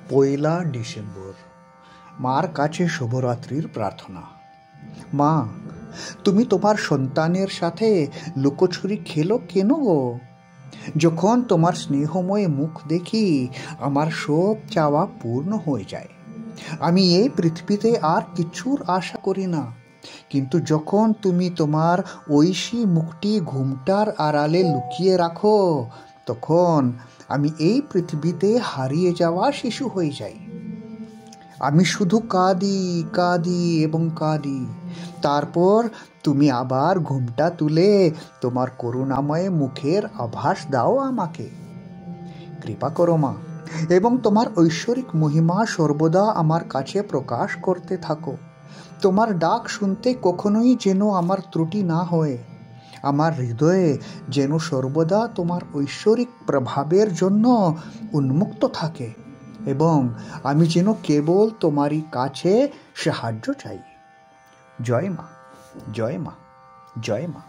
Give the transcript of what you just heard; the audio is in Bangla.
পয়লা ডিসেম্বর মার কাছে শুভরাত্রির প্রার্থনা। মা, তুমি তোমার সন্তানের সাথে লুকোচুরি খেলো কেন গো? যখন তোমার স্নেহময় মুখ দেখি আমার সব চাওয়া পূর্ণ হয়ে যায়। আমি এই পৃথিবীতে আর কিছুর আশা করি না, কিন্তু যখন তুমি তোমার ঐশী মুখটি ঘুমটার আড়ালে লুকিয়ে রাখো, তখন আমি এই পৃথিবীতে হারিয়ে যাওয়া শিশু হয়ে যাই। আমি শুধু কাঁদি কাঁদি এবং কাঁদি। তারপর তুমি আবার ঘুমটা তুলে তোমার করুণাময় মুখের আভাস দাও আমাকে। কৃপা করো মা, এবং তোমার ঐশ্বরিক মহিমা সর্বদা আমার কাছে প্রকাশ করতে থাকো। তোমার ডাক শুনতে কখনোই যেন আমার ত্রুটি না হয়। আমার হৃদয়ে যেন সর্বদা তোমার ঐশ্বরিক প্রভাবের জন্য উন্মুক্ত থাকে, এবং আমি যেন কেবল তোমারই কাছে সাহায্য চাই। জয় মা, জয় মা, জয় মা।